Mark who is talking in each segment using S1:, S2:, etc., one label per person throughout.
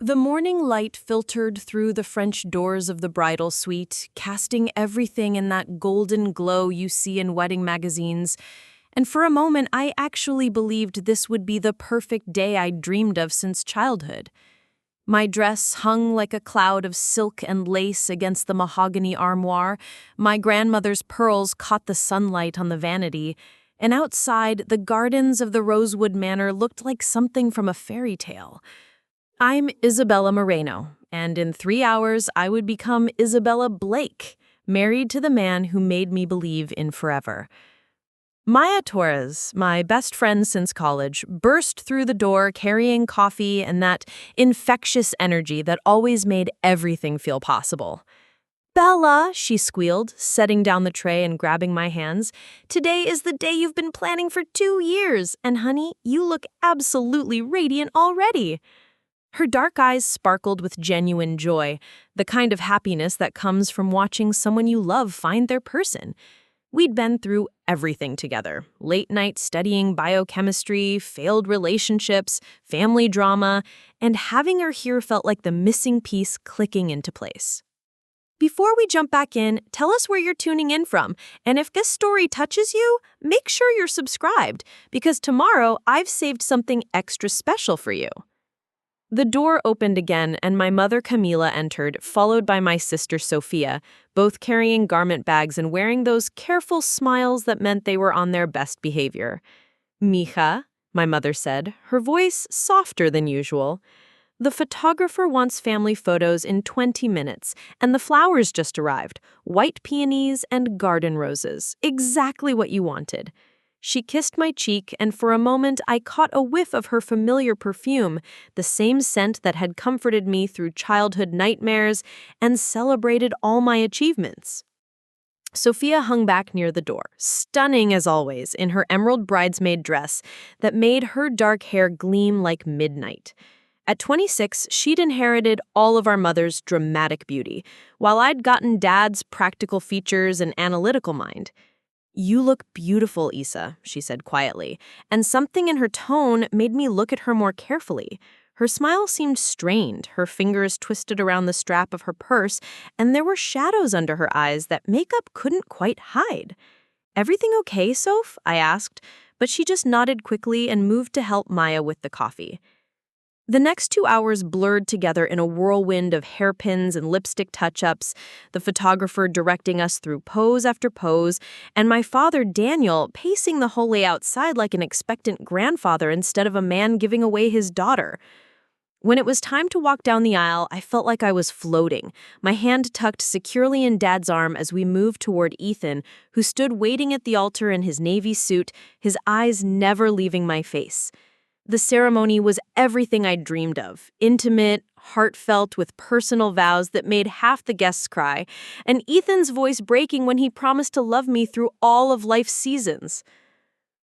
S1: The morning light filtered through the French doors of the bridal suite, casting everything in that golden glow you see in wedding magazines. And for a moment, I actually believed this would be the perfect day I'd dreamed of since childhood. My dress hung like a cloud of silk and lace against the mahogany armoire, my grandmother's pearls caught the sunlight on the vanity, and outside, the gardens of the Rosewood Manor looked like something from a fairy tale. I'm Isabella Moreno, and in 3 hours I would become Isabella Blake, married to the man who made me believe in forever. Maya Torres, my best friend since college, burst through the door carrying coffee and that infectious energy that always made everything feel possible. "Bella," she squealed, setting down the tray and grabbing my hands, "today is the day you've been planning for 2 years, and honey, you look absolutely radiant already." Her dark eyes sparkled with genuine joy, the kind of happiness that comes from watching someone you love find their person. We'd been through everything together: late night studying biochemistry, failed relationships, family drama, and having her here felt like the missing piece clicking into place. Before we jump back in, tell us where you're tuning in from, and if this story touches you, make sure you're subscribed, because tomorrow I've saved something extra special for you. The door opened again, and my mother Camila entered, followed by my sister Sophia, both carrying garment bags and wearing those careful smiles that meant they were on their best behavior. "Mija," my mother said, her voice softer than usual. "The photographer wants family photos in 20 minutes, and the flowers just arrived, white peonies and garden roses, exactly what you wanted." She kissed my cheek, and for a moment I caught a whiff of her familiar perfume, the same scent that had comforted me through childhood nightmares and celebrated all my achievements. Sophia hung back near the door, stunning as always in her emerald bridesmaid dress that made her dark hair gleam like midnight. At 26, she'd inherited all of our mother's dramatic beauty, while I'd gotten Dad's practical features and analytical mind. "You look beautiful, Isa," she said quietly, and something in her tone made me look at her more carefully. Her smile seemed strained, her fingers twisted around the strap of her purse, and there were shadows under her eyes that makeup couldn't quite hide. "Everything okay, Soph?" I asked, but she just nodded quickly and moved to help Maya with the coffee. The next 2 hours blurred together in a whirlwind of hairpins and lipstick touch-ups, the photographer directing us through pose after pose, and my father, Daniel, pacing the whole way outside like an expectant grandfather instead of a man giving away his daughter. When it was time to walk down the aisle, I felt like I was floating, my hand tucked securely in Dad's arm as we moved toward Ethan, who stood waiting at the altar in his navy suit, his eyes never leaving my face. The ceremony was everything I'd dreamed of, intimate, heartfelt, with personal vows that made half the guests cry, and Ethan's voice breaking when he promised to love me through all of life's seasons.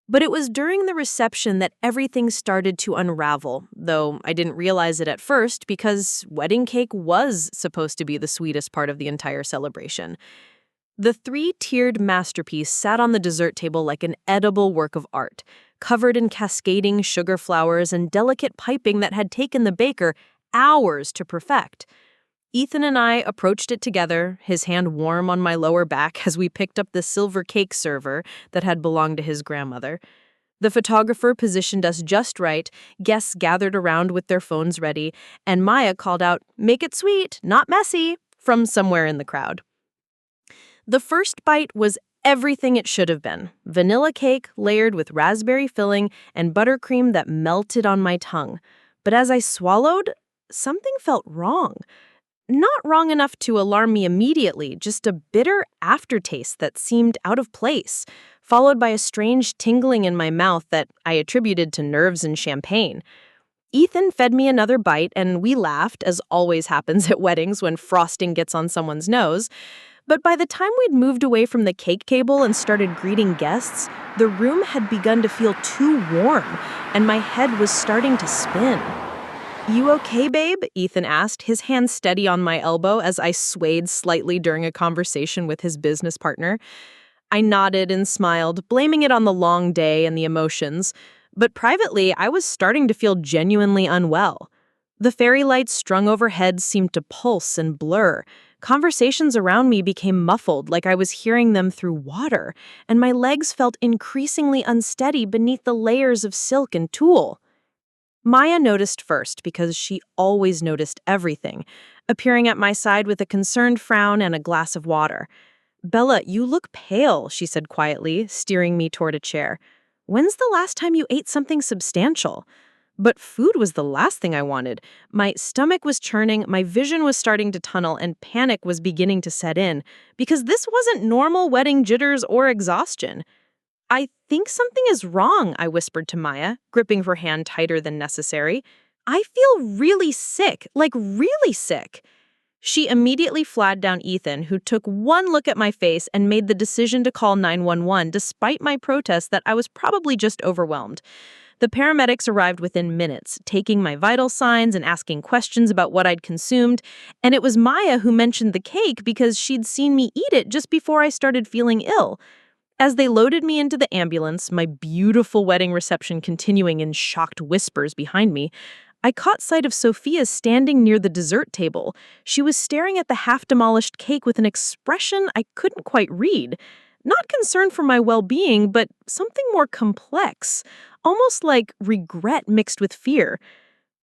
S1: But it was during the reception that everything started to unravel, though I didn't realize it at first because wedding cake was supposed to be the sweetest part of the entire celebration. The 3-tiered masterpiece sat on the dessert table like an edible work of art, covered in cascading sugar flowers and delicate piping that had taken the baker hours to perfect. Ethan and I approached it together, his hand warm on my lower back as we picked up the silver cake server that had belonged to his grandmother. The photographer positioned us just right, guests gathered around with their phones ready, and Maya called out, "Make it sweet, not messy," from somewhere in the crowd. The first bite was everything it should have been: vanilla cake layered with raspberry filling and buttercream that melted on my tongue. But as I swallowed, something felt wrong. Not wrong enough to alarm me immediately, just a bitter aftertaste that seemed out of place, followed by a strange tingling in my mouth that I attributed to nerves and champagne. Ethan fed me another bite, and we laughed, as always happens at weddings when frosting gets on someone's nose. But by the time we'd moved away from the cake table and started greeting guests, the room had begun to feel too warm, and my head was starting to spin. "You okay, babe?" Ethan asked, his hand steady on my elbow as I swayed slightly during a conversation with his business partner. I nodded and smiled, blaming it on the long day and the emotions. But privately, I was starting to feel genuinely unwell. The fairy lights strung overhead seemed to pulse and blur. Conversations around me became muffled, like I was hearing them through water, and my legs felt increasingly unsteady beneath the layers of silk and tulle. Maya noticed first because she always noticed everything, appearing at my side with a concerned frown and a glass of water. "Bella, you look pale," she said quietly, steering me toward a chair. "When's the last time you ate something substantial?" But food was the last thing I wanted. My stomach was churning, my vision was starting to tunnel, and panic was beginning to set in, because this wasn't normal wedding jitters or exhaustion. "I think something is wrong," I whispered to Maya, gripping her hand tighter than necessary. "I feel really sick, like really sick." She immediately flagged down Ethan, who took one look at my face and made the decision to call 911 despite my protest that I was probably just overwhelmed. The paramedics arrived within minutes, taking my vital signs and asking questions about what I'd consumed, and it was Maya who mentioned the cake because she'd seen me eat it just before I started feeling ill. As they loaded me into the ambulance, my beautiful wedding reception continuing in shocked whispers behind me, I caught sight of Sophia standing near the dessert table. She was staring at the half-demolished cake with an expression I couldn't quite read. Not concern for my well-being, but something more complex, almost like regret mixed with fear.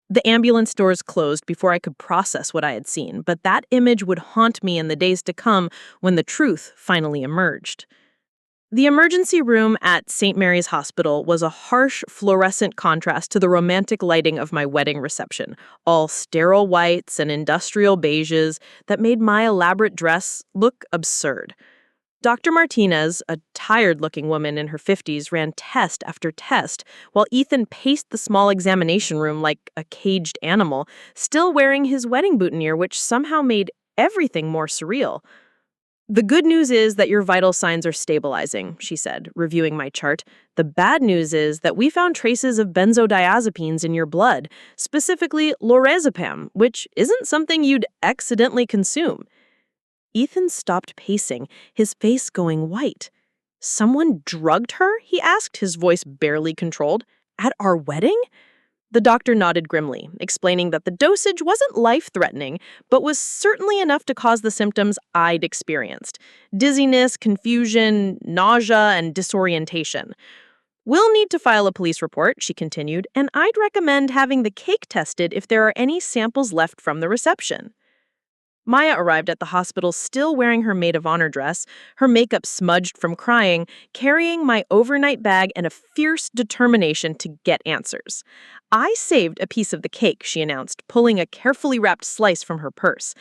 S1: The ambulance doors closed before I could process what I had seen, but that image would haunt me in the days to come when the truth finally emerged. The emergency room at St. Mary's Hospital was a harsh, fluorescent contrast to the romantic lighting of my wedding reception, all sterile whites and industrial beiges that made my elaborate dress look absurd. Dr. Martinez, a tired-looking woman in her 50s, ran test after test, while Ethan paced the small examination room like a caged animal, still wearing his wedding boutonniere, which somehow made everything more surreal. "The good news is that your vital signs are stabilizing," she said, reviewing my chart. "The bad news is that we found traces of benzodiazepines in your blood, specifically lorazepam, which isn't something you'd accidentally consume." Ethan stopped pacing, his face going white. "Someone drugged her?" he asked, his voice barely controlled. "At our wedding?" The doctor nodded grimly, explaining that the dosage wasn't life-threatening, but was certainly enough to cause the symptoms I'd experienced: dizziness, confusion, nausea, and disorientation. "We'll need to file a police report," she continued, "and I'd recommend having the cake tested if there are any samples left from the reception." Maya arrived at the hospital still wearing her maid of honor dress, her makeup smudged from crying, carrying my overnight bag and a fierce determination to get answers. "I saved a piece of the cake," she announced, pulling a carefully wrapped slice from her purse.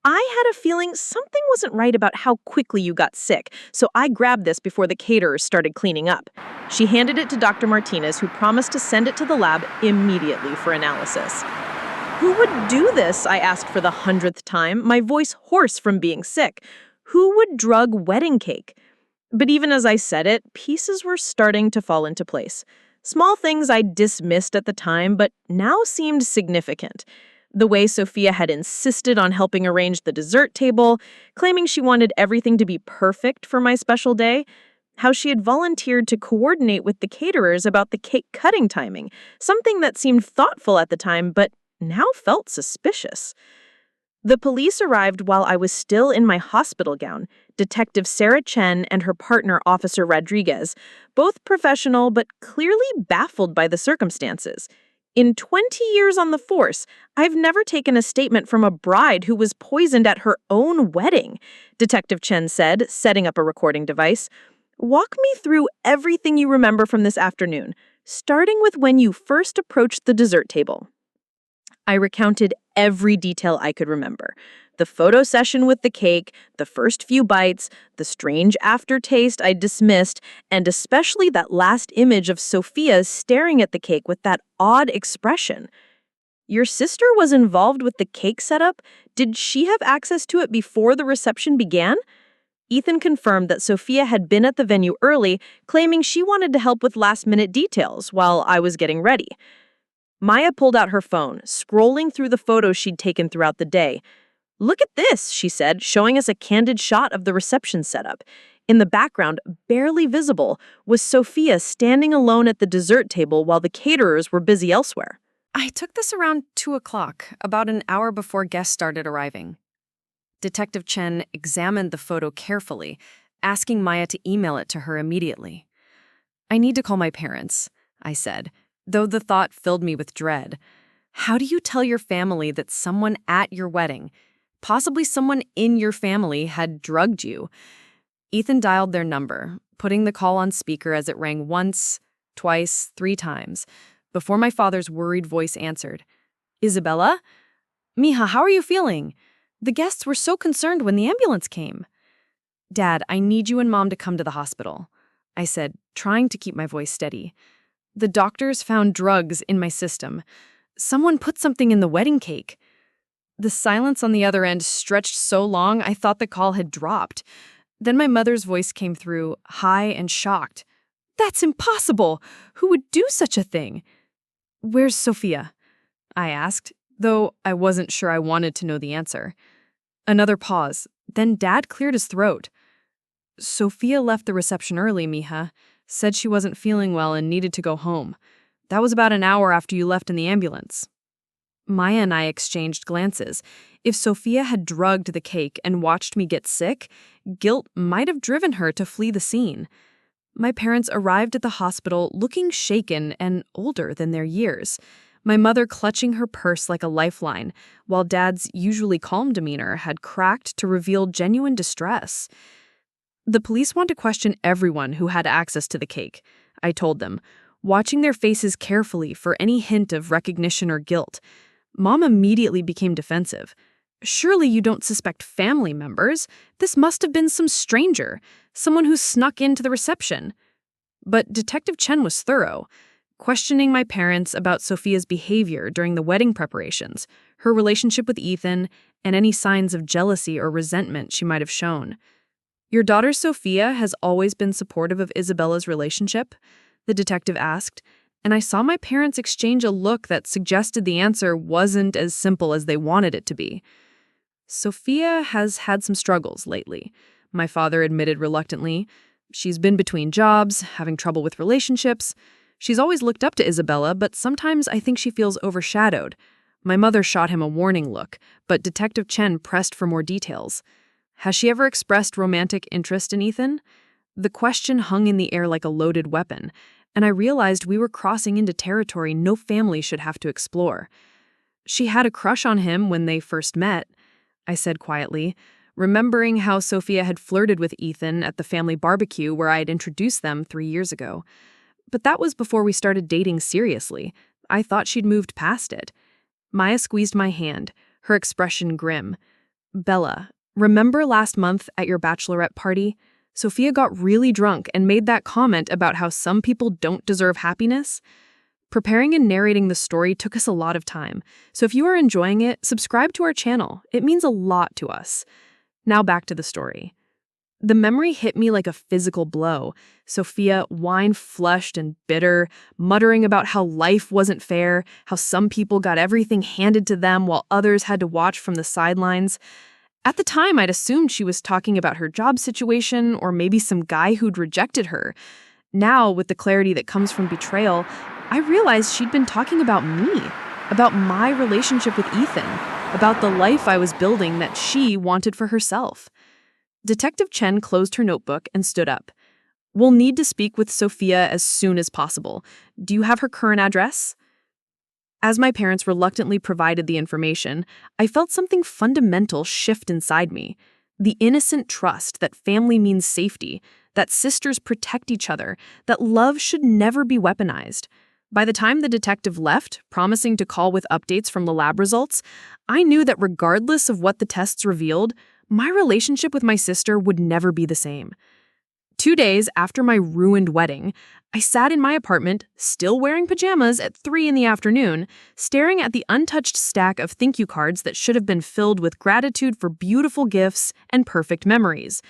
S1: "I had a feeling something wasn't right about how quickly you got sick, so I grabbed this before the caterers started cleaning up." She handed it to Dr. Martinez, who promised to send it to the lab immediately for analysis. "Who would do this?" I asked for the 100th time, my voice hoarse from being sick. Who would drug wedding cake? But even as I said it, pieces were starting to fall into place. Small things I dismissed at the time, but now seemed significant. The way Sophia had insisted on helping arrange the dessert table, claiming she wanted everything to be perfect for my special day. How she had volunteered to coordinate with the caterers about the cake cutting timing, something that seemed thoughtful at the time, but now felt suspicious. The police arrived while I was still in my hospital gown, Detective Sarah Chen and her partner, Officer Rodriguez, both professional but clearly baffled by the circumstances. In 20 years on the force, I've never taken a statement from a bride who was poisoned at her own wedding, Detective Chen said, setting up a recording device. "Walk me through everything you remember from this afternoon, starting with when you first approached the dessert table." I recounted every detail I could remember. The photo session with the cake, the first few bites, the strange aftertaste I dismissed, and especially that last image of Sophia staring at the cake with that odd expression. "Your sister was involved with the cake setup? Did she have access to it before the reception began?" Ethan confirmed that Sophia had been at the venue early, claiming she wanted to help with last-minute details while I was getting ready. Maya pulled out her phone, scrolling through the photos she'd taken throughout the day. "Look at this," she said, showing us a candid shot of the reception setup. In the background, barely visible, was Sophia standing alone at the dessert table while the caterers were busy elsewhere. I took this around 2 o'clock, about an hour before guests started arriving. Detective Chen examined the photo carefully, asking Maya to email it to her immediately. I need to call my parents, I said, though the thought filled me with dread. How do you tell your family that someone at your wedding, possibly someone in your family, had drugged you? Ethan dialed their number, putting the call on speaker as it rang once, twice, 3 times, before my father's worried voice answered. Isabella? Mija, how are you feeling? The guests were so concerned when the ambulance came. Dad, I need you and Mom to come to the hospital, I said, trying to keep my voice steady. The doctors found drugs in my system. Someone put something in the wedding cake. The silence on the other end stretched so long I thought the call had dropped. Then my mother's voice came through, high and shocked. That's impossible! Who would do such a thing? Where's Sophia? I asked, though I wasn't sure I wanted to know the answer. Another pause. Then Dad cleared his throat. Sophia left the reception early, Mija. Said she wasn't feeling well and needed to go home. That was about an hour after you left in the ambulance. Maya and I exchanged glances. If Sophia had drugged the cake and watched me get sick, guilt might have driven her to flee the scene. My parents arrived at the hospital looking shaken and older than their years, my mother clutching her purse like a lifeline, while Dad's usually calm demeanor had cracked to reveal genuine distress. The police want to question everyone who had access to the cake, I told them, watching their faces carefully for any hint of recognition or guilt. Mom immediately became defensive. Surely you don't suspect family members. This must have been some stranger, someone who snuck into the reception. But Detective Chen was thorough, questioning my parents about Sophia's behavior during the wedding preparations, her relationship with Ethan, and any signs of jealousy or resentment she might have shown. Your daughter Sophia has always been supportive of Isabella's relationship? The detective asked, and I saw my parents exchange a look that suggested the answer wasn't as simple as they wanted it to be. Sophia has had some struggles lately, my father admitted reluctantly. She's been between jobs, having trouble with relationships. She's always looked up to Isabella, but sometimes I think she feels overshadowed. My mother shot him a warning look, but Detective Chen pressed for more details. Has she ever expressed romantic interest in Ethan? The question hung in the air like a loaded weapon, and I realized we were crossing into territory no family should have to explore. She had a crush on him when they first met, I said quietly, remembering how Sophia had flirted with Ethan at the family barbecue where I had introduced them 3 years ago. But that was before we started dating seriously. I thought she'd moved past it. Maya squeezed my hand, her expression grim. Bella, remember last month at your bachelorette party? Sophia got really drunk and made that comment about how some people don't deserve happiness. Preparing and narrating the story took us a lot of time, so if you are enjoying it, subscribe to our channel. It means a lot to us. Now back to the story. The memory hit me like a physical blow. Sophia, wine-flushed and bitter, muttering about how life wasn't fair, how some people got everything handed to them while others had to watch from the sidelines. At the time, I'd assumed she was talking about her job situation or maybe some guy who'd rejected her. Now, with the clarity that comes from betrayal, I realized she'd been talking about me, about my relationship with Ethan, about the life I was building that she wanted for herself. Detective Chen closed her notebook and stood up. We'll need to speak with Sophia as soon as possible. Do you have her current address? As my parents reluctantly provided the information, I felt something fundamental shift inside me. The innocent trust that family means safety, that sisters protect each other, that love should never be weaponized. By the time the detective left, promising to call with updates from the lab results, I knew that regardless of what the tests revealed, my relationship with my sister would never be the same. 2 days after my ruined wedding, I sat in my apartment, still wearing pajamas at 3 in the afternoon, staring at the untouched stack of thank you cards that should have been filled with gratitude for beautiful gifts and perfect memories.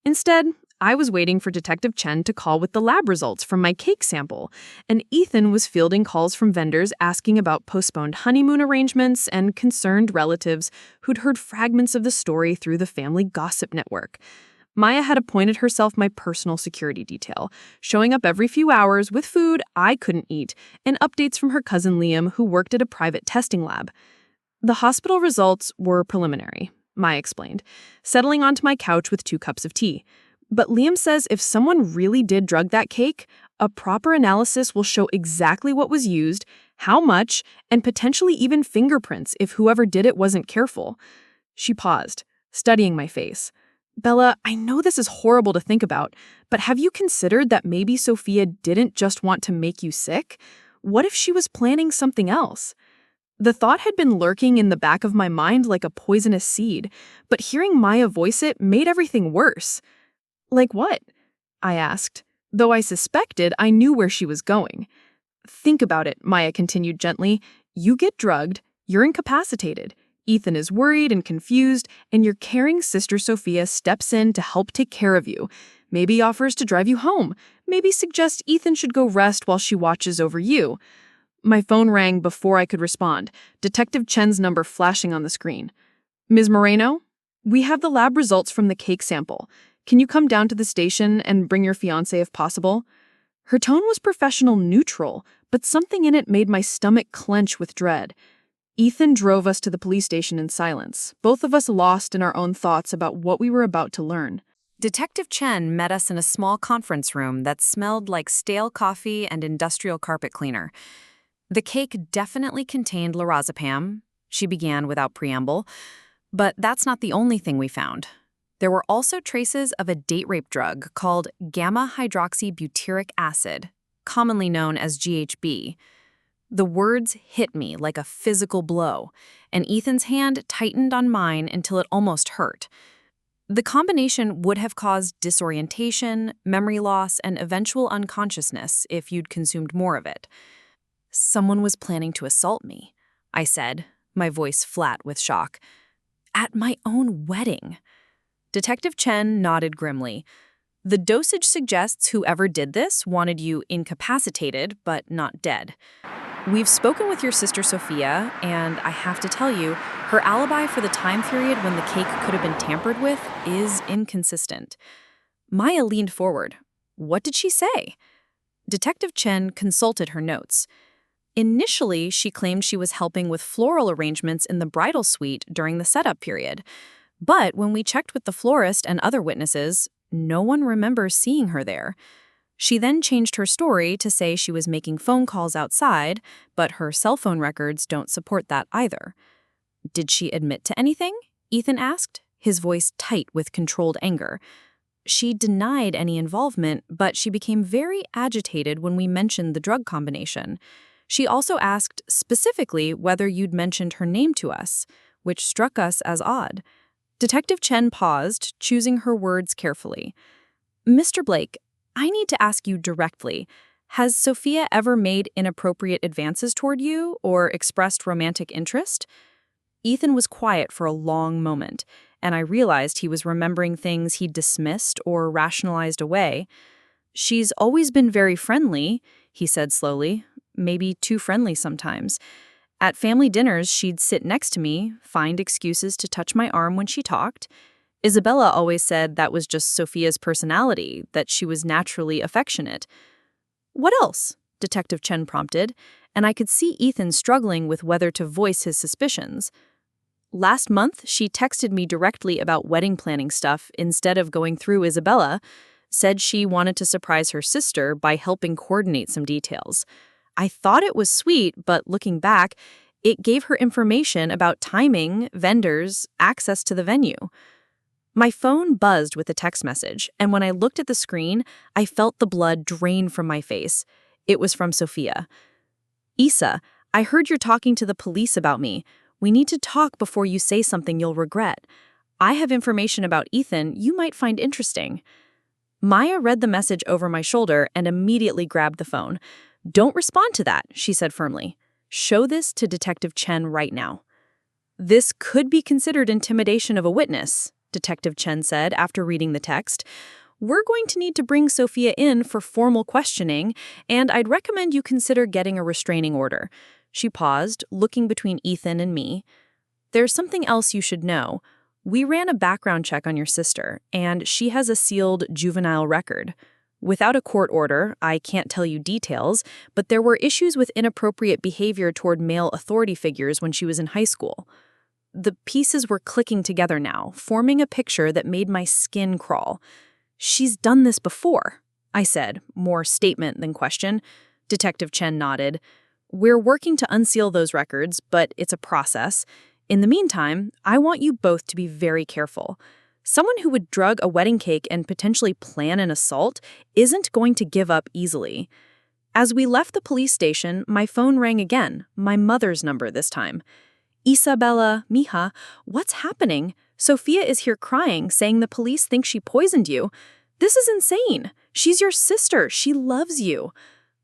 S1: Instead, I was waiting for Detective Chen to call with the lab results from my cake sample, and Ethan was fielding calls from vendors asking about postponed honeymoon arrangements and concerned relatives who'd heard fragments of the story through the family gossip network. Maya had appointed herself my personal security detail, showing up every few hours with food I couldn't eat and updates from her cousin Liam, who worked at a private testing lab. The hospital results were preliminary, Maya explained, settling onto my couch with 2 cups of tea. But Liam says if someone really did drug that cake, a proper analysis will show exactly what was used, how much, and potentially even fingerprints if whoever did it wasn't careful. She paused, studying my face. Bella, I know this is horrible to think about, but have you considered that maybe Sophia didn't just want to make you sick? What if she was planning something else? The thought had been lurking in the back of my mind like a poisonous seed, but hearing Maya voice it made everything worse. Like what? I asked, though I suspected I knew where she was going. Think about it, Maya continued gently. You get drugged, you're incapacitated. Ethan is worried and confused, and your caring sister Sophia steps in to help take care of you. Maybe offers to drive you home. Maybe suggests Ethan should go rest while she watches over you. My phone rang before I could respond, Detective Chen's number flashing on the screen. Ms. Moreno, we have the lab results from the cake sample. Can you come down to the station and bring your fiancé if possible? Her tone was professional neutral, but something in it made my stomach clench with dread. Ethan drove us to the police station in silence, both of us lost in our own thoughts about what we were about to learn.
S2: Detective Chen met us in a small conference room that smelled like stale coffee and industrial carpet cleaner. The cake definitely contained lorazepam, she began without preamble, but that's not the only thing we found. There were also traces of a date rape drug called gamma-hydroxybutyric acid, commonly known as GHB. The words hit me like a physical blow, and Ethan's hand tightened on mine until it almost hurt. The combination would have caused disorientation, memory loss, and eventual unconsciousness if you'd consumed more of it. Someone was planning to assault me, I said, my voice flat with shock. At my own wedding. Detective Chen nodded grimly. The dosage suggests whoever did this wanted you incapacitated, but not dead. We've spoken with your sister Sophia, and I have to tell you, her alibi for the time period when the cake could have been tampered with is inconsistent. Maya leaned forward. What did she say? Detective Chen consulted her notes. Initially, she claimed she was helping with floral arrangements in the bridal suite during the setup period. But when we checked with the florist and other witnesses, no one remembers seeing her there. She then changed her story to say she was making phone calls outside, but her cell phone records don't support that either. Did she admit to anything? Ethan asked, his voice tight with controlled anger. She denied any involvement, but she became very agitated when we mentioned the drug combination. She also asked specifically whether you'd mentioned her name to us, which struck us as odd. Detective Chen paused, choosing her words carefully. Mr. Blake, I need to ask you directly, has Sophia ever made inappropriate advances toward you or expressed romantic interest? Ethan was quiet for a long moment, and I realized he was remembering things he'd dismissed or rationalized away. She's always been very friendly, he said slowly, maybe too friendly sometimes. At family dinners, she'd sit next to me, find excuses to touch my arm when she talked. Isabella always said that was just Sophia's personality, that she was naturally affectionate. What else? Detective Chen prompted, and I could see Ethan struggling with whether to voice his suspicions. Last month, she texted me directly about wedding planning stuff instead of going through Isabella, said she wanted to surprise her sister by helping coordinate some details. I thought it was sweet, but looking back, it gave her information about timing, vendors, access to the venue. My phone buzzed with a text message, and when I looked at the screen, I felt the blood drain from my face. It was from Sophia. Isa, I heard you're talking to the police about me. We need to talk before you say something you'll regret. I have information about Ethan you might find interesting. Maya read the message over my shoulder and immediately grabbed the phone. Don't respond to that, she said firmly. Show this to Detective Chen right now. This could be considered intimidation of a witness, Detective Chen said after reading the text. We're going to need to bring Sophia in for formal questioning, and I'd recommend you consider getting a restraining order. She paused, looking between Ethan and me. There's something else you should know.
S1: We ran a background check on your sister, and she has a sealed juvenile record. Without a court order, I can't tell you details, but there were issues with inappropriate behavior toward male authority figures when she was in high school. The pieces were clicking together now, forming a picture that made my skin crawl. She's done this before, I said, more statement than question. Detective Chen nodded. We're working to unseal those records, but it's a process. In the meantime, I want you both to be very careful. Someone who would drug a wedding cake and potentially plan an assault isn't going to give up easily. As we left the police station, my phone rang again, my mother's number this time. Isabella, mija, what's happening? Sophia is here crying, saying the police think she poisoned you. This is insane. She's your sister. She loves you.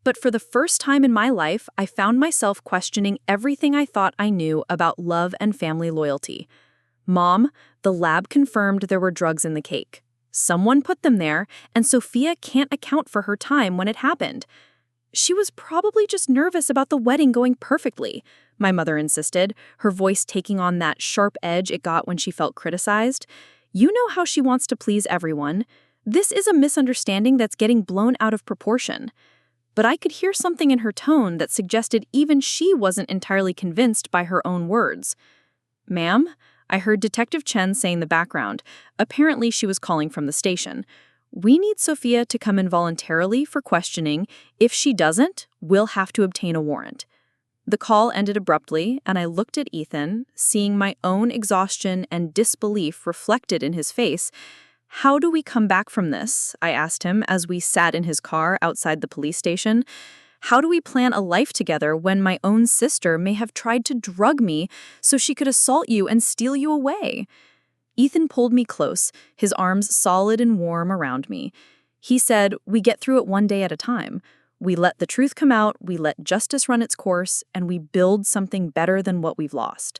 S1: But for the first time in my life, I found myself questioning everything I thought I knew about love and family loyalty. Mom, the lab confirmed there were drugs in the cake. Someone put them there, and Sophia can't account for her time when it happened. She was probably just nervous about the wedding going perfectly, my mother insisted, her voice taking on that sharp edge it got when she felt criticized. You know how she wants to please everyone. This is a misunderstanding that's getting blown out of proportion. But I could hear something in her tone that suggested even she wasn't entirely convinced by her own words. Ma'am, I heard Detective Chen say in the background. Apparently she was calling from the station. We need Sophia to come in voluntarily for questioning. If she doesn't, we'll have to obtain a warrant. The call ended abruptly, and I looked at Ethan, seeing my own exhaustion and disbelief reflected in his face. How do we come back from this? I asked him as we sat in his car outside the police station. How do we plan a life together when my own sister may have tried to drug me so she could assault you and steal you away? Ethan pulled me close, his arms solid and warm around me. He said, we get through it one day at a time. We let the truth come out, we let justice run its course, and we build something better than what we've lost.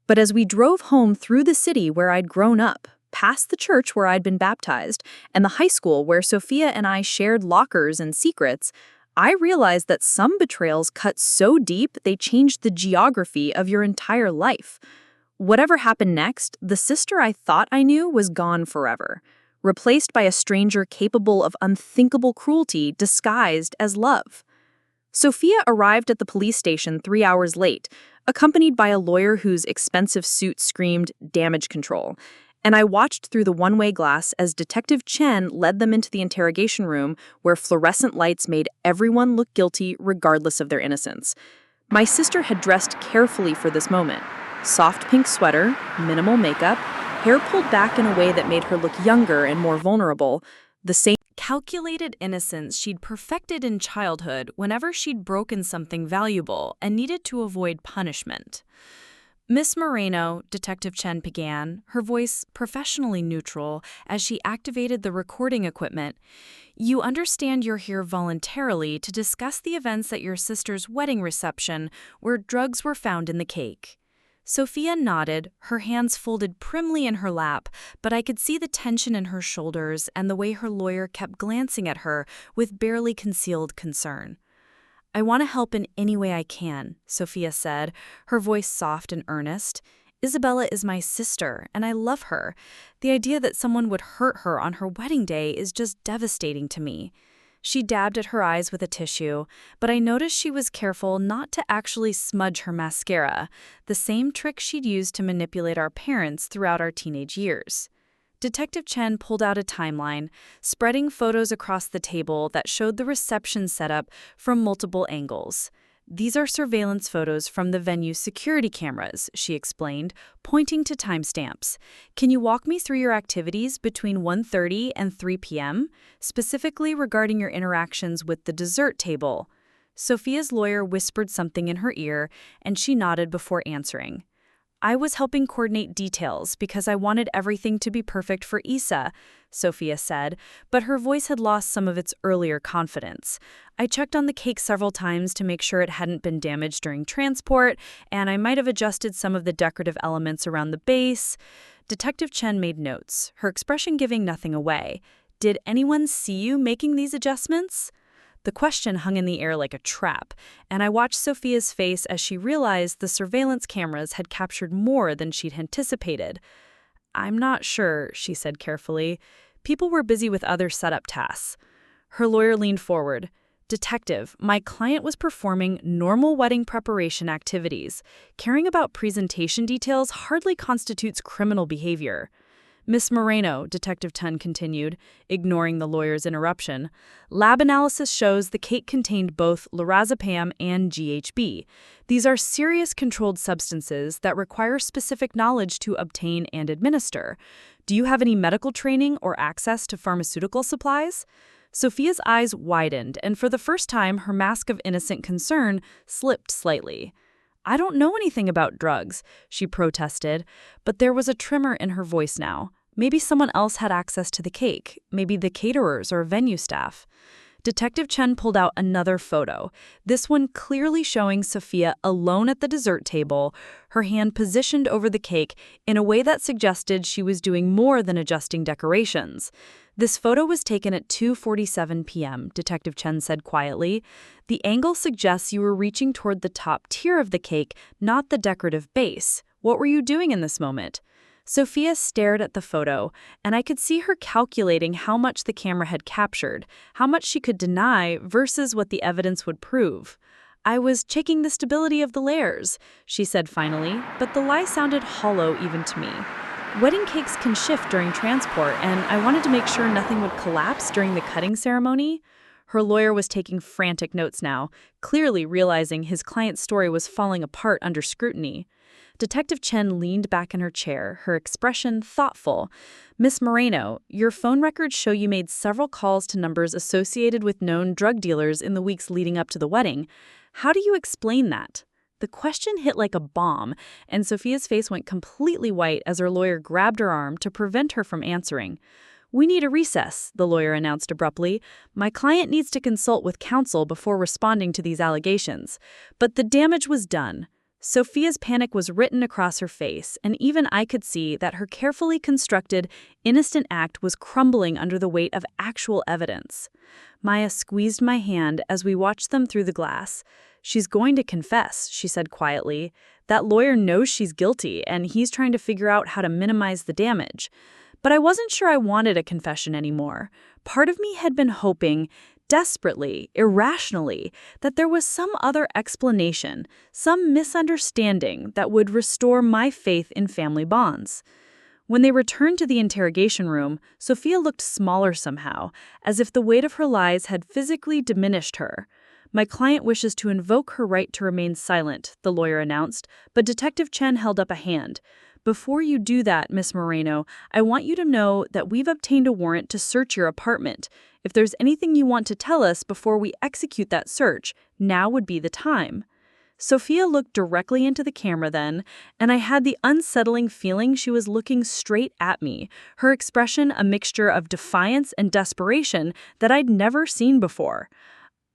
S1: But as we drove home through the city where I'd grown up, past the church where I'd been baptized, and the high school where Sophia and I shared lockers and secrets, I realized that some betrayals cut so deep they changed the geography of your entire life. Whatever happened next, the sister I thought I knew was gone forever, replaced by a stranger capable of unthinkable cruelty disguised as love. Sophia arrived at the police station 3 hours late, accompanied by a lawyer whose expensive suit screamed damage control, and I watched through the one-way glass as Detective Chen led them into the interrogation room where fluorescent lights made everyone look guilty regardless of their innocence. My sister had dressed carefully for this moment. Soft pink sweater, minimal makeup, hair pulled back in a way that made her look younger and more vulnerable, the same calculated innocence she'd perfected in childhood whenever she'd broken something valuable and needed to avoid punishment. Miss Moreno, Detective Chen began, her voice professionally neutral as she activated the recording equipment. You understand you're here voluntarily to discuss the events at your sister's wedding reception where drugs were found in the cake. Sophia nodded, her hands folded primly in her lap, but I could see the tension in her shoulders and the way her lawyer kept glancing at her with barely concealed concern. I want to help in any way I can, Sophia said, her voice soft and earnest. Isabella is my sister, and I love her. The idea that someone would hurt her on her wedding day is just devastating to me. She dabbed at her eyes with a tissue, but I noticed she was careful not to actually smudge her mascara, the same trick she'd used to manipulate our parents throughout our teenage years. Detective Chen pulled out a timeline, spreading photos across the table that showed the reception setup from multiple angles. These are surveillance photos from the venue's security cameras, she explained, pointing to timestamps. Can you walk me through your activities between 1:30 and 3 p.m., specifically regarding your interactions with the dessert table? Sophia's lawyer whispered something in her ear, and she nodded before answering. I was helping coordinate details because I wanted everything to be perfect for Isa, Sophia said, but her voice had lost some of its earlier confidence. I checked on the cake several times to make sure it hadn't been damaged during transport, and I might have adjusted some of the decorative elements around the base. Detective Chen made notes, her expression giving nothing away. Did anyone see you making these adjustments? The question hung in the air like a trap, and I watched Sophia's face as she realized the surveillance cameras had captured more than she'd anticipated.
S3: I'm not sure, she said carefully. People were busy with other setup tasks. Her lawyer leaned forward. Detective, my client was performing normal wedding preparation activities. Caring about presentation details hardly constitutes criminal behavior. Miss Moreno, Detective Chen continued, ignoring the lawyer's interruption, lab analysis shows the cake contained both lorazepam and GHB. These are serious controlled substances that require specific knowledge to obtain and administer. Do you have any medical training or access to pharmaceutical supplies? Sophia's eyes widened, and for the first time, her mask of innocent concern slipped slightly. I don't know anything about drugs, she protested, but there was a tremor in her voice now. Maybe someone else had access to the cake, maybe the caterers or venue staff. Detective Chen pulled out another photo, this one clearly showing Sophia alone at the dessert table, her hand positioned over the cake in a way that suggested she was doing more than adjusting decorations. This photo was taken at 2:47 p.m., Detective Chen said quietly. The angle suggests you were reaching toward the top tier of the cake, not the decorative base. What were you doing in this moment? Sophia stared at the photo, and I could see her calculating how much the camera had captured, how much she could deny versus what the evidence would prove. I was checking the stability of the layers, she said finally, but the lie sounded hollow even to me. Wedding cakes can shift during transport, and I wanted to make sure nothing would collapse during the cutting ceremony. Her lawyer was taking frantic notes now, clearly realizing his client's story was falling apart under scrutiny. Detective Chen leaned back in her chair, her expression thoughtful. Miss Moreno, your phone records show you made several calls to numbers associated with known drug dealers in the weeks leading up to the wedding. How do you explain that? The question hit like a bomb, and Sophia's face went completely white as her lawyer grabbed her arm to prevent her from answering. We need a recess, the lawyer announced abruptly. My client needs to consult with counsel before responding to these allegations. But the damage was done. Sophia's panic was written across her face, and even I could see that her carefully constructed, innocent act was crumbling under the weight of actual evidence. Maya squeezed my hand as we watched them through the glass. She's going to confess, she said quietly. That lawyer knows she's guilty, and he's trying to figure out how to minimize the damage. But I wasn't sure I wanted a confession anymore. Part of me had been hoping, desperately, irrationally, that there was some other explanation, some misunderstanding that would restore my faith in family bonds. When they returned to the interrogation room, Sophia looked smaller somehow, as if the weight of her lies had physically diminished her. My client wishes to invoke her right to remain silent, the lawyer announced, but Detective Chen held up a hand. Before you do that, Miss Moreno, I want you to know that we've obtained a warrant to search your apartment. If there's anything you want to tell us before we execute that search, now would be the time. Sophia looked directly into the camera then, and I had the unsettling feeling she was looking straight at me, her expression a mixture of defiance and desperation that I'd never seen before.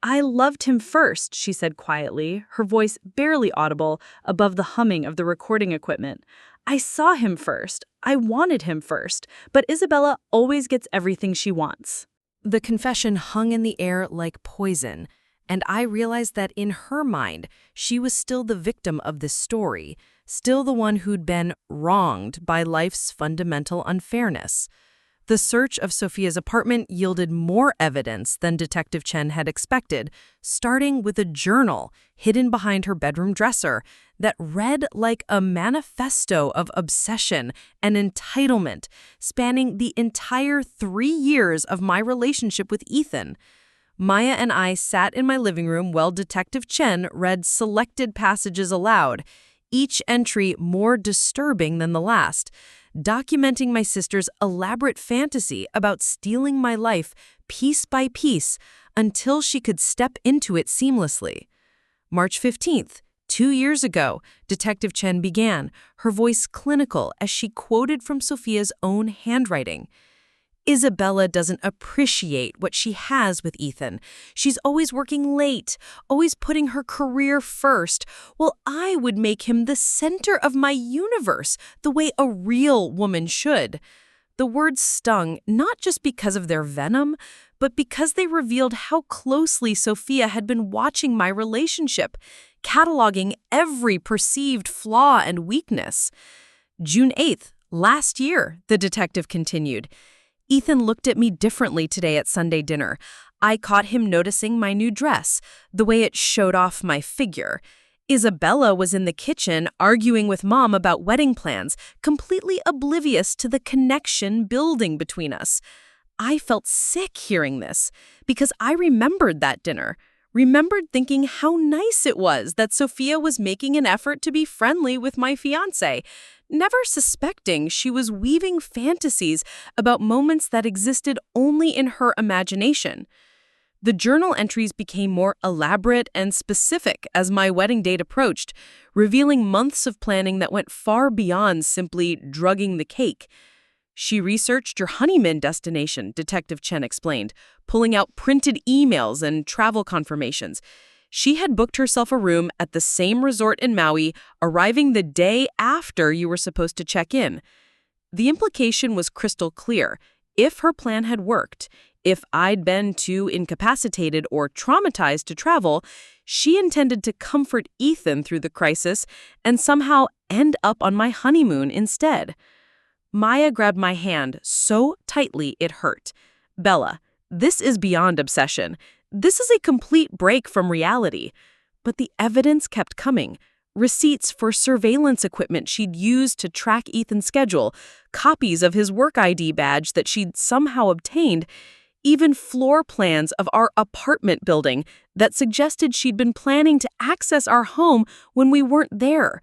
S3: I loved him first, she said quietly, her voice barely audible above the humming of the recording equipment. I saw him first. I wanted him first. But Isabella always gets everything she wants.
S1: The confession hung in the air like poison, and I realized that in her mind, she was still the victim of this story, still the one who'd been wronged by life's fundamental unfairness. The search of Sophia's apartment yielded more evidence than Detective Chen had expected, starting with a journal hidden behind her bedroom dresser that read like a manifesto of obsession and entitlement, spanning the entire 3 years of my relationship with Ethan. Maya and I sat in my living room while Detective Chen read selected passages aloud, each entry more disturbing than the last, documenting my sister's elaborate fantasy about stealing my life piece by piece until she could step into it seamlessly. March 15th, 2 years ago, Detective Chen began, her voice clinical as she quoted from Sophia's own handwriting. Isabella doesn't appreciate what she has with Ethan. She's always working late, always putting her career first, while I would make him the center of my universe, the way a real woman should. The words stung not just because of their venom, but because they revealed how closely Sophia had been watching my relationship, cataloging every perceived flaw and weakness. June 8th, Last year, the detective continued. Ethan looked at me differently today at Sunday dinner. I caught him noticing my new dress, the way it showed off my figure. Isabella was in the kitchen arguing with Mom about wedding plans, completely oblivious to the connection building between us. I felt sick hearing this because I remembered that dinner. Remembered thinking how nice it was that Sophia was making an effort to be friendly with my fiancé, never suspecting she was weaving fantasies about moments that existed only in her imagination. The journal entries became more elaborate and specific as my wedding date approached, revealing months of planning that went far beyond simply drugging the cake. She researched your honeymoon destination, Detective Chen explained, pulling out printed emails and travel confirmations. She had booked herself a room at the same resort in Maui, arriving the day after you were supposed to check in. The implication was crystal clear. If her plan had worked, if I'd been too incapacitated or traumatized to travel, she intended to comfort Ethan through the crisis and somehow end up on my honeymoon instead. Maya grabbed my hand so tightly it hurt. Bella, this is beyond obsession. This is a complete break from reality. But the evidence kept coming. Receipts for surveillance equipment she'd used to track Ethan's schedule, copies of his work ID badge that she'd somehow obtained, even floor plans of our apartment building that suggested she'd been planning to access our home when we weren't there.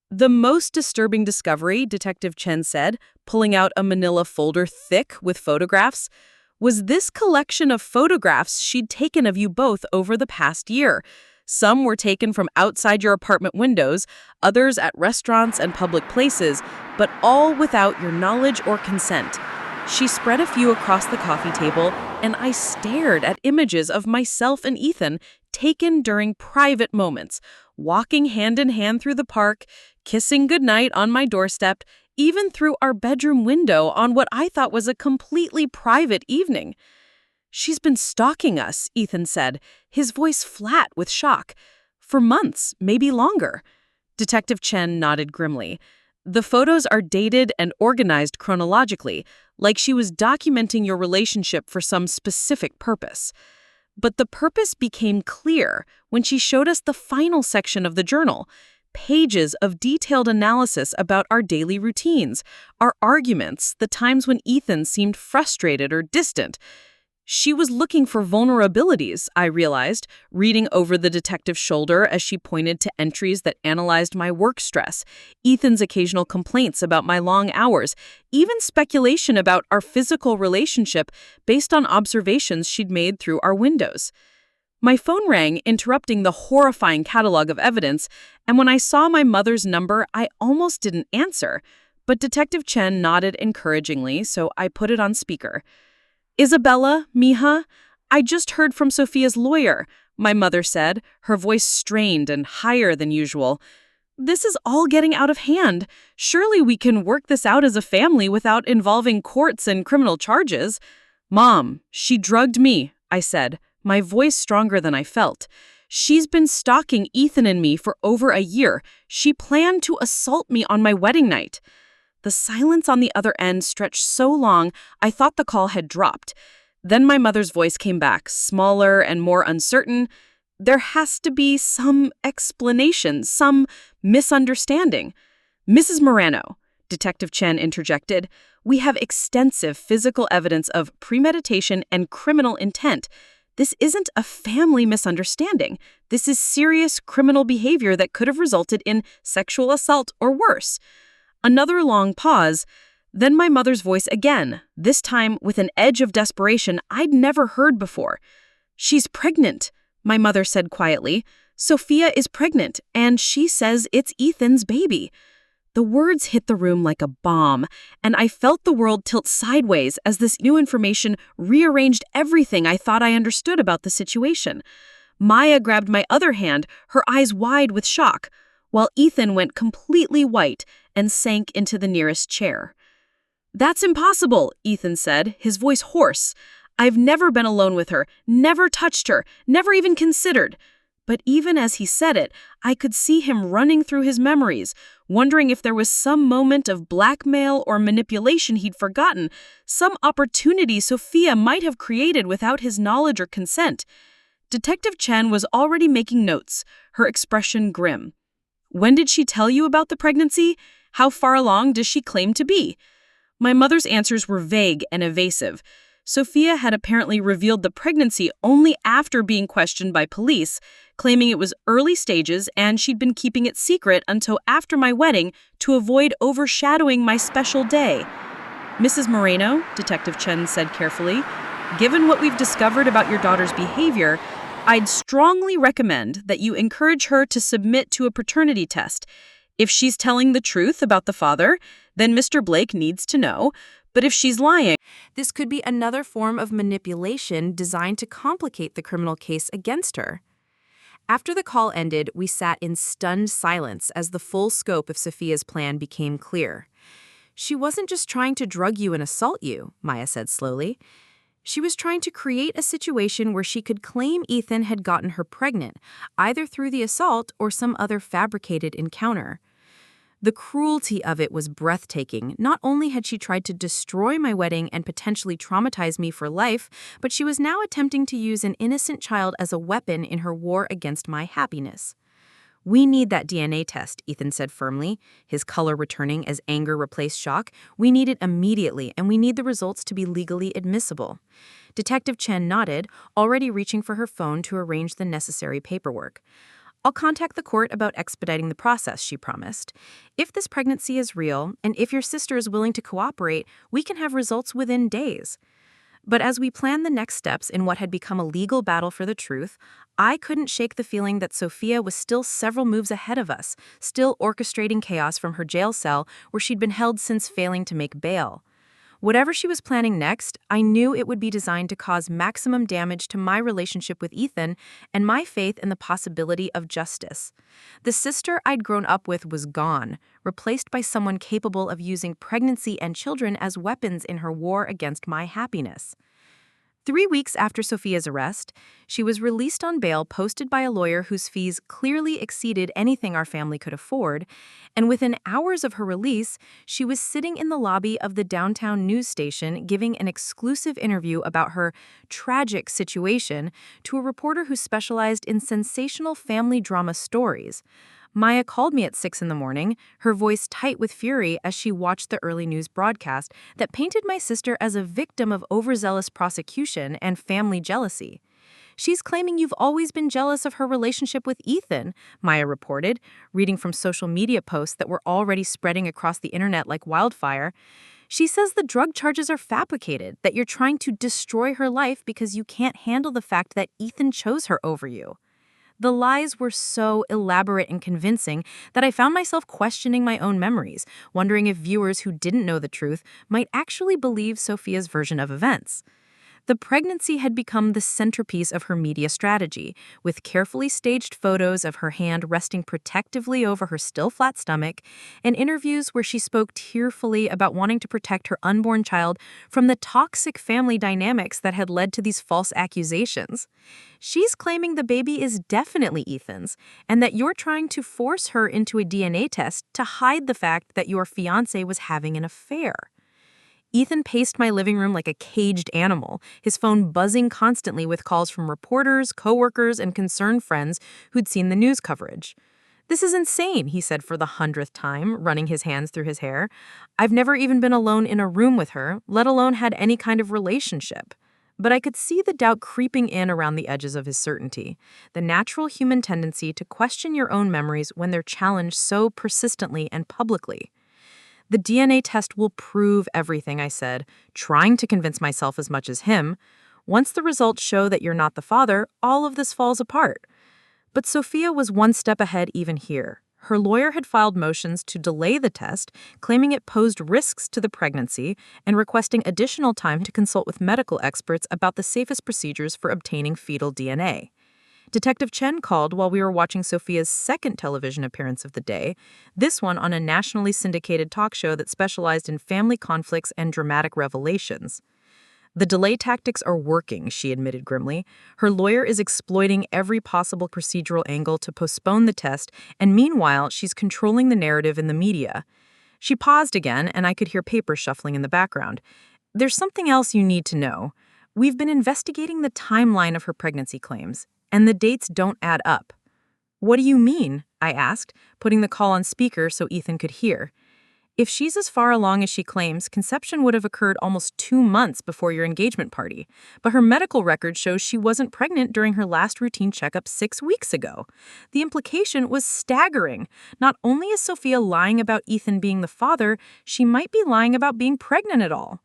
S1: The most disturbing discovery, Detective Chen said, pulling out a manila folder thick with photographs, was this collection of photographs she'd taken of you both over the past year. Some were taken from outside your apartment windows, others at restaurants and public places, but all without your knowledge or consent. She spread a few across the coffee table, and I stared at images of myself and Ethan taken during private moments, walking hand in hand through the park, kissing goodnight on my doorstep, even through our bedroom window on what I thought was a completely private evening. "She's been stalking us," Ethan said, his voice flat with shock. "For months, maybe longer." Detective Chen nodded grimly. "The photos are dated and organized chronologically, like she was documenting your relationship for some specific purpose. But the purpose became clear when she showed us the final section of the journal, pages of detailed analysis about our daily routines, our arguments, the times when Ethan seemed frustrated or distant. She was looking for vulnerabilities, I realized, reading over the detective's shoulder as she pointed to entries that analyzed my work stress, Ethan's occasional complaints about my long hours, even speculation about our physical relationship based on observations she'd made through our windows. My phone rang, interrupting the horrifying catalog of evidence, and when I saw my mother's number, I almost didn't answer. But Detective Chen nodded encouragingly, so I put it on speaker. "Isabella, mija, I just heard from Sophia's lawyer," my mother said, her voice strained and higher than usual. "This is all getting out of hand. Surely we can work this out as a family without involving courts and criminal charges." "Mom, she drugged me," I said, my voice stronger than I felt. "She's been stalking Ethan and me for over a year. She planned to assault me on my wedding night." The silence on the other end stretched so long, I thought the call had dropped. Then my mother's voice came back, smaller and more uncertain. "There has to be some explanation, some misunderstanding." "Mrs. Moreno," Detective Chen interjected, "we have extensive physical evidence of premeditation and criminal intent. This isn't a family misunderstanding. This is serious criminal behavior that could have resulted in sexual assault or worse." Another long pause, then my mother's voice again, this time with an edge of desperation I'd never heard before. "She's pregnant," my mother said quietly. "Sophia is pregnant, and she says it's Ethan's baby." The words hit the room like a bomb, and I felt the world tilt sideways as this new information rearranged everything I thought I understood about the situation. Maya grabbed my other hand, her eyes wide with shock, while Ethan went completely white and sank into the nearest chair. "That's impossible," Ethan said, his voice hoarse. "I've never been alone with her, never touched her, never even considered." But even as he said it, I could see him running through his memories,
S3: wondering if there was some moment of blackmail or manipulation he'd forgotten, some opportunity Sophia might have created without his knowledge or consent. Detective Chen was already making notes, her expression grim. When did she tell you about the pregnancy? How far along does she claim to be? My mother's answers were vague and evasive. Sophia had apparently revealed the pregnancy only after being questioned by police, claiming it was early stages and she'd been keeping it secret until after my wedding to avoid overshadowing my special day. Mrs. Moreno, Detective Chen said carefully, given what we've discovered about your daughter's behavior, I'd strongly recommend that you encourage her to submit to a paternity test. If she's telling the truth about the father, then Mr. Blake needs to know. But if she's lying,
S1: This could be another form of manipulation designed to complicate the criminal case against her. After the call ended, we sat in stunned silence as the full scope of Sophia's plan became clear. She wasn't just trying to drug you and assault you, Maya said slowly. She was trying to create a situation where she could claim Ethan had gotten her pregnant, either through the assault or some other fabricated encounter. The cruelty of it was breathtaking. Not only had she tried to destroy my wedding and potentially traumatize me for life, but she was now attempting to use an innocent child as a weapon in her war against my happiness. We need that DNA test, Ethan said firmly, his color returning as anger replaced shock. We need it immediately, and we need the results to be legally admissible. Detective Chen nodded, already reaching for her phone to arrange the necessary paperwork. I'll contact the court about expediting the process, she promised. If this pregnancy is real, and if your sister is willing to cooperate, we can have results within days. But as we planned the next steps in what had become a legal battle for the truth, I couldn't shake the feeling that Sophia was still several moves ahead of us, still orchestrating chaos from her jail cell where she'd been held since failing to make bail. Whatever she was planning next, I knew it would be designed to cause maximum damage to my relationship with Ethan and my faith in the possibility of justice. The sister I'd grown up with was gone, replaced by someone capable of using pregnancy and children as weapons in her war against my happiness. 3 weeks after Sophia's arrest, she was released on bail posted by a lawyer whose fees clearly exceeded anything our family could afford, and within hours of her release, she was sitting in the lobby of the downtown news station giving an exclusive interview about her tragic situation to a reporter who specialized in sensational family drama stories. Maya called me at 6 in the morning, her voice tight with fury as she watched the early news broadcast that painted my sister as a victim of overzealous prosecution and family jealousy. She's claiming you've always been jealous of her relationship with Ethan, Maya reported, reading from social media posts that were already spreading across the internet like wildfire. She says the drug charges are fabricated, that you're trying to destroy her life because you can't handle the fact that Ethan chose her over you. The lies were so elaborate and convincing that I found myself questioning my own memories, wondering if viewers who didn't know the truth might actually believe Sophia's version of events. The pregnancy had become the centerpiece of her media strategy, with carefully staged photos of her hand resting protectively over her still flat stomach, and interviews where she spoke tearfully about wanting to protect her unborn child from the toxic family dynamics that had led to these false accusations. She's claiming the baby is definitely Ethan's, and that you're trying to force her into a DNA test to hide the fact that your fiancé was having an affair. Ethan paced my living room like a caged animal, his phone buzzing constantly with calls from reporters, coworkers, and concerned friends who'd seen the news coverage. "This is insane," he said for the 100th time, running his hands through his hair. "I've never even been alone in a room with her, let alone had any kind of relationship." But I could see the doubt creeping in around the edges of his certainty, the natural human tendency to question your own memories when they're challenged so persistently and publicly. "The DNA test will prove everything," I said, trying to convince myself as much as him. "Once the results show that you're not the father, all of this falls apart." But Sophia was one step ahead even here. Her lawyer had filed motions to delay the test, claiming it posed risks to the pregnancy and requesting additional time to consult with medical experts about the safest procedures for obtaining fetal DNA. Detective Chen called while we were watching Sophia's second television appearance of the day, this one on a nationally syndicated talk show that specialized in family conflicts and dramatic revelations. The delay tactics are working, she admitted grimly. Her lawyer is exploiting every possible procedural angle to postpone the test, and meanwhile, she's controlling the narrative in the media. She paused again, and I could hear papers shuffling in the background. There's something else you need to know. We've been investigating the timeline of her pregnancy claims, and the dates don't add up. What do you mean? I asked, putting the call on speaker so Ethan could hear. If she's as far along as she claims, conception would have occurred almost 2 months before your engagement party. But her medical record shows she wasn't pregnant during her last routine checkup 6 weeks ago. The implication was staggering. Not only is Sophia lying about Ethan being the father, she might be lying about being pregnant at all.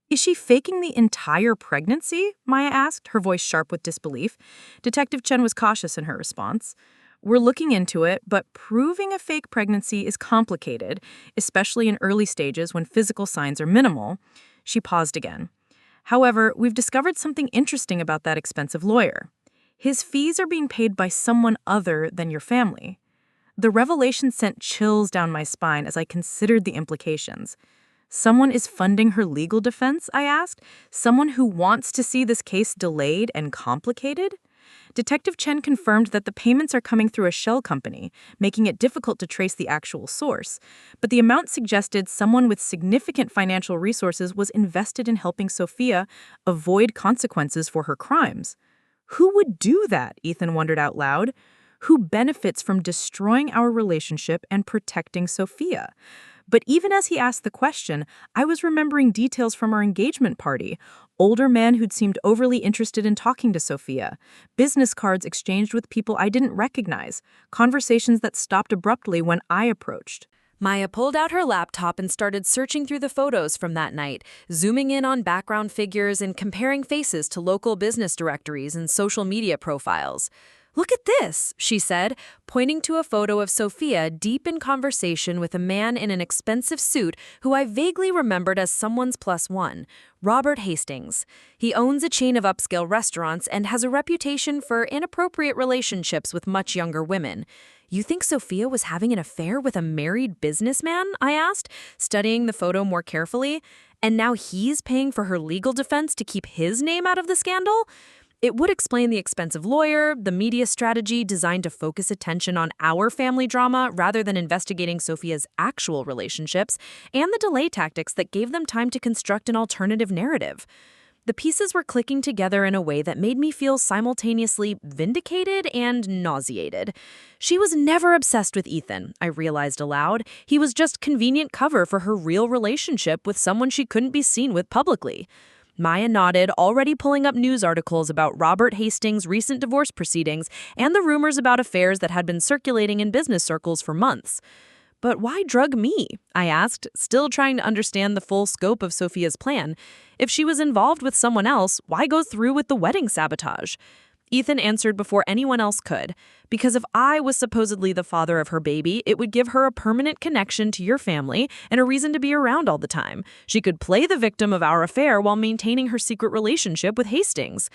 S1: Is she faking the entire pregnancy? Maya asked, her voice sharp with disbelief. Detective Chen was cautious in her response. We're looking into it, but proving a fake pregnancy is complicated, especially in early stages when physical signs are minimal. She paused again. However, we've discovered something interesting about that expensive lawyer. His fees are being paid by someone other than your family. The revelation sent chills down my spine as I considered the implications. Someone is funding her legal defense, I asked? Someone who wants to see this case delayed and complicated? Detective Chen confirmed that the payments are coming through a shell company, making it difficult to trace the actual source. But the amount suggested someone with significant financial resources was invested in helping Sophia avoid consequences for her crimes. Who would do that? Ethan wondered out loud. Who benefits from destroying our relationship and protecting Sophia? But even as he asked the question, I was remembering details from our engagement party. Older men who'd seemed overly interested in talking to Sophia. Business cards exchanged with people I didn't recognize. Conversations that stopped abruptly when I approached.
S2: Maya pulled out her laptop and started searching through the photos from that night, zooming in on background figures and comparing faces to local business directories and social media profiles. "Look at this," she said, pointing to a photo of Sophia deep in conversation with a man in an expensive suit who I vaguely remembered as someone's plus one, Robert Hastings. He owns a chain of upscale restaurants and has a reputation for inappropriate relationships with much younger women. "You think Sophia was having an affair with a married businessman?" I asked, studying the photo more carefully. "And now he's paying for her legal defense to keep his name out of the scandal?" It would explain the expensive lawyer, the media strategy designed to focus attention on our family drama rather than investigating Sophia's actual relationships, and the delay tactics that gave them time to construct an alternative narrative. The pieces were clicking together in a way that made me feel simultaneously vindicated and nauseated. She was never obsessed with Ethan, I realized aloud. He was just convenient cover for her real relationship with someone she couldn't be seen with publicly. Maya nodded, already pulling up news articles about Robert Hastings' recent divorce proceedings and the rumors about affairs that had been circulating in business circles for months. "But why drug me?" I asked, still trying to understand the full scope of Sophia's plan. If she was involved with someone else, why go through with the wedding sabotage? Ethan answered before anyone else could. "Because if I was supposedly the father of her baby, it would give her a permanent connection to your family and a reason to be around all the time. She could play the victim of our affair while maintaining her secret relationship with Hastings."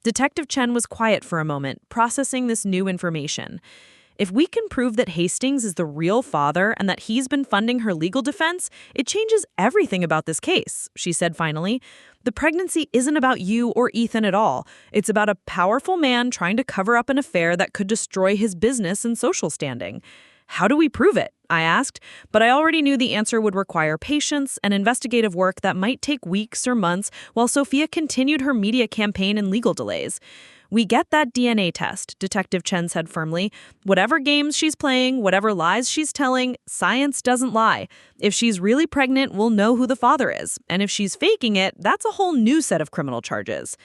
S2: Detective Chen was quiet for a moment, processing this new information. "If we can prove that Hastings is the real father and that he's been funding her legal defense, it changes everything about this case," she said finally. "The pregnancy isn't about you or Ethan at all. It's about a powerful man trying to cover up an affair that could destroy his business and social standing." "How do we prove it?" I asked, but I already knew the answer would require patience and investigative work that might take weeks or months while Sophia continued her media campaign and legal delays. "We get that DNA test," Detective Chen said firmly. "Whatever games she's playing, whatever lies she's telling, science doesn't lie. If she's really pregnant, we'll know who the father is. And if she's faking it, that's a whole new set of criminal charges."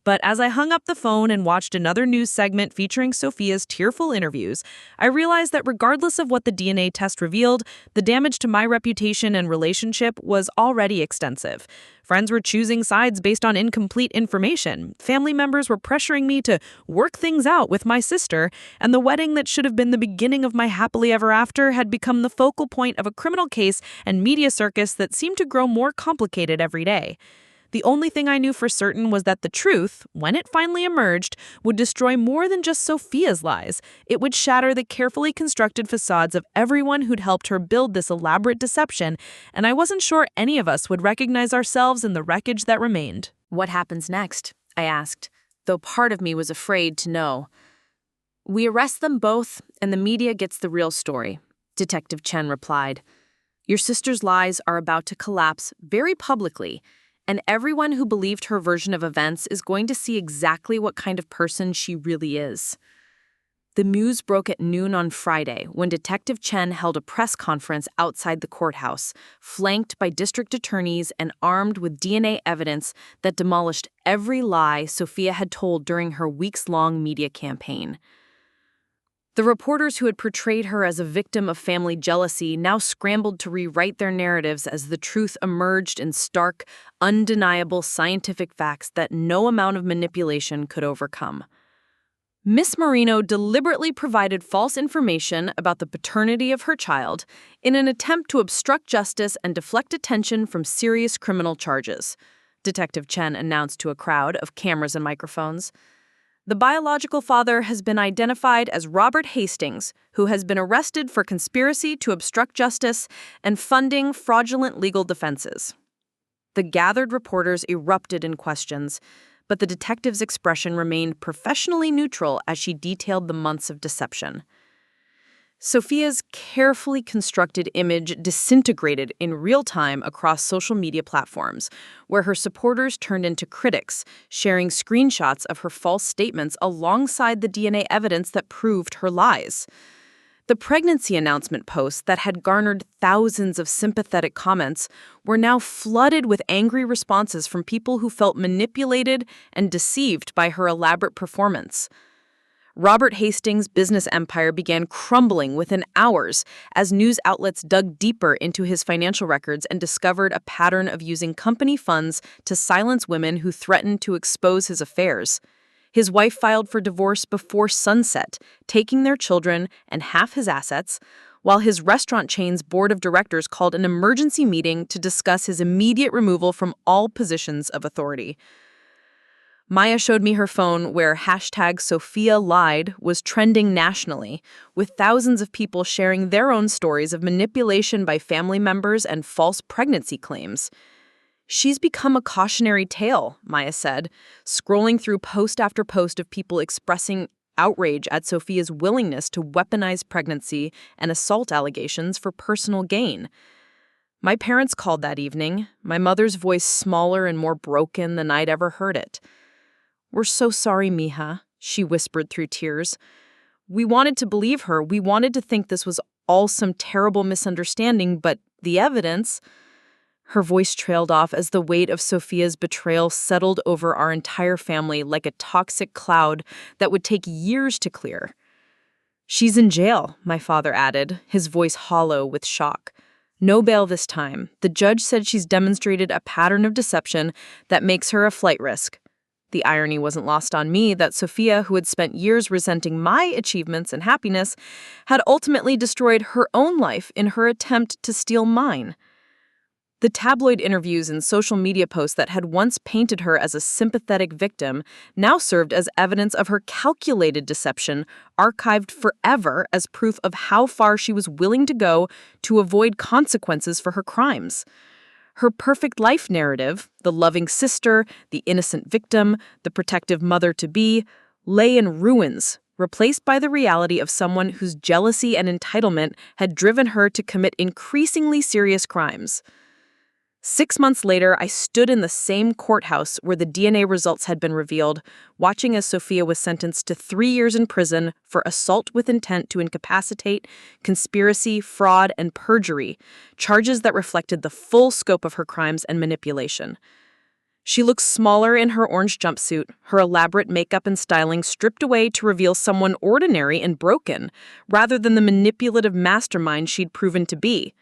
S2: But as I hung up the phone and watched another news segment featuring Sophia's tearful interviews, I realized that regardless of what the DNA test revealed, the damage to my reputation and relationship was already extensive. Friends were choosing sides based on incomplete information. Family members were pressuring me to work things out with my sister, and the wedding that should have been the beginning of my happily ever after had become the focal point of a criminal case and media circus that seemed to grow more complicated every day. The only thing I knew for certain was that the truth, when it finally emerged, would destroy more than just Sophia's lies. It would shatter the carefully constructed facades of everyone who'd helped her build this elaborate deception, and I wasn't sure any of us would recognize ourselves in the wreckage that remained.
S1: What happens next? I asked, though part of me was afraid to know. We arrest them both, and the media gets the real story, Detective Chen replied. Your sister's lies are about to collapse very publicly, and everyone who believed her version of events is going to see exactly what kind of person she really is. The news broke at noon on Friday when Detective Chen held a press conference outside the courthouse, flanked by district attorneys and armed with DNA evidence that demolished every lie Sophia had told during her weeks-long media campaign. The reporters who had portrayed her as a victim of family jealousy now scrambled to rewrite their narratives as the truth emerged in stark, undeniable scientific facts that no amount of manipulation could overcome. Miss Moreno deliberately provided false information about the paternity of her child in an attempt to obstruct justice and deflect attention from serious criminal charges, Detective Chen announced to a crowd of cameras and microphones. The biological father has been identified as Robert Hastings, who has been arrested for conspiracy to obstruct justice and funding fraudulent legal defenses. The gathered reporters erupted in questions, but the detective's expression remained professionally neutral as she detailed the months of deception. Sophia's carefully constructed image disintegrated in real time across social media platforms, where her supporters turned into critics, sharing screenshots of her false statements alongside the DNA evidence that proved her lies. The pregnancy announcement posts that had garnered thousands of sympathetic comments were now flooded with angry responses from people who felt manipulated and deceived by her elaborate performance. Robert Hastings' business empire began crumbling within hours as news outlets dug deeper into his financial records and discovered a pattern of using company funds to silence women who threatened to expose his affairs. His wife filed for divorce before sunset, taking their children and half his assets, while his restaurant chain's board of directors called an emergency meeting to discuss his immediate removal from all positions of authority. Maya showed me her phone where #SophiaLied was trending nationally, with thousands of people sharing their own stories of manipulation by family members and false pregnancy claims. She's become a cautionary tale, Maya said, scrolling through post after post of people expressing outrage at Sophia's willingness to weaponize pregnancy and assault allegations for personal gain. My parents called that evening, my mother's voice smaller and more broken than I'd ever heard it. We're so sorry, Mija, she whispered through tears. We wanted to believe her. We wanted to think this was all some terrible misunderstanding, but the evidence... Her voice trailed off as the weight of Sophia's betrayal settled over our entire family like a toxic cloud that would take years to clear. She's in jail, my father added, his voice hollow with shock. No bail this time. The judge said she's demonstrated a pattern of deception that makes her a flight risk. The irony wasn't lost on me that Sophia, who had spent years resenting my achievements and happiness, had ultimately destroyed her own life in her attempt to steal mine. The tabloid interviews and social media posts that had once painted her as a sympathetic victim now served as evidence of her calculated deception, archived forever as proof of how far she was willing to go to avoid consequences for her crimes. Her perfect life narrative, the loving sister, the innocent victim, the protective mother-to-be, lay in ruins, replaced by the reality of someone whose jealousy and entitlement had driven her to commit increasingly serious crimes. 6 months later, I stood in the same courthouse where the DNA results had been revealed, watching as Sophia was sentenced to 3 years in prison for assault with intent to incapacitate, conspiracy, fraud, and perjury, charges that reflected the full scope of her crimes and manipulation. She looked smaller in her orange jumpsuit, her elaborate makeup and styling stripped away to reveal someone ordinary and broken, rather than the manipulative mastermind she'd proven to be.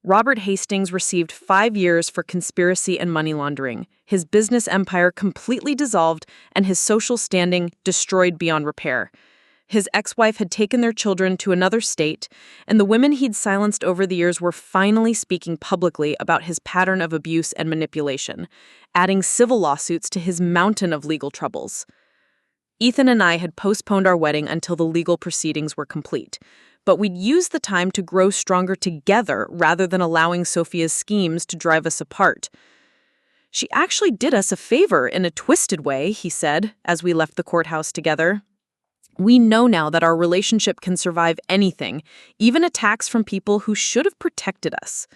S1: Robert Hastings received 5 years for conspiracy and money laundering, his business empire completely dissolved, and his social standing destroyed beyond repair. His ex-wife had taken their children to another state, and the women he'd silenced over the years were finally speaking publicly about his pattern of abuse and manipulation, adding civil lawsuits to his mountain of legal troubles. Ethan and I had postponed our wedding until the legal proceedings were complete, but we'd used the time to grow stronger together rather than allowing Sophia's schemes to drive us apart. "She actually did us a favor in a twisted way," he said, as we left the courthouse together. "We know now that our relationship can survive anything, even attacks from people who should have protected us."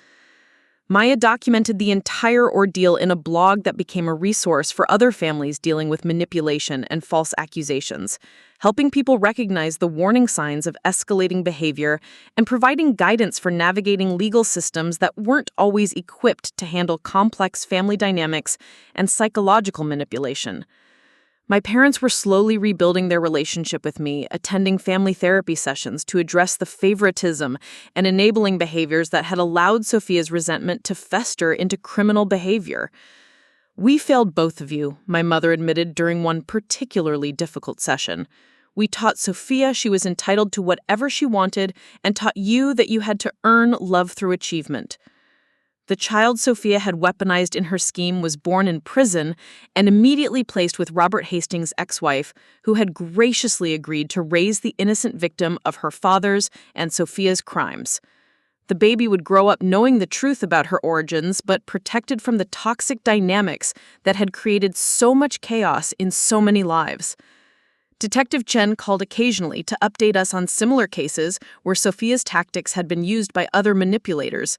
S1: Maya documented the entire ordeal in a blog that became a resource for other families dealing with manipulation and false accusations, helping people recognize the warning signs of escalating behavior and providing guidance for navigating legal systems that weren't always equipped to handle complex family dynamics and psychological manipulation. My parents were slowly rebuilding their relationship with me, attending family therapy sessions to address the favoritism and enabling behaviors that had allowed Sophia's resentment to fester into criminal behavior. "We failed both of you," my mother admitted during one particularly difficult session. "We taught Sophia she was entitled to whatever she wanted and taught you that you had to earn love through achievement." The child Sophia had weaponized in her scheme was born in prison and immediately placed with Robert Hastings' ex-wife, who had graciously agreed to raise the innocent victim of her father's and Sophia's crimes. The baby would grow up knowing the truth about her origins, but protected from the toxic dynamics that had created so much chaos in so many lives. Detective Chen called occasionally to update us on similar cases where Sophia's tactics had been used by other manipulators.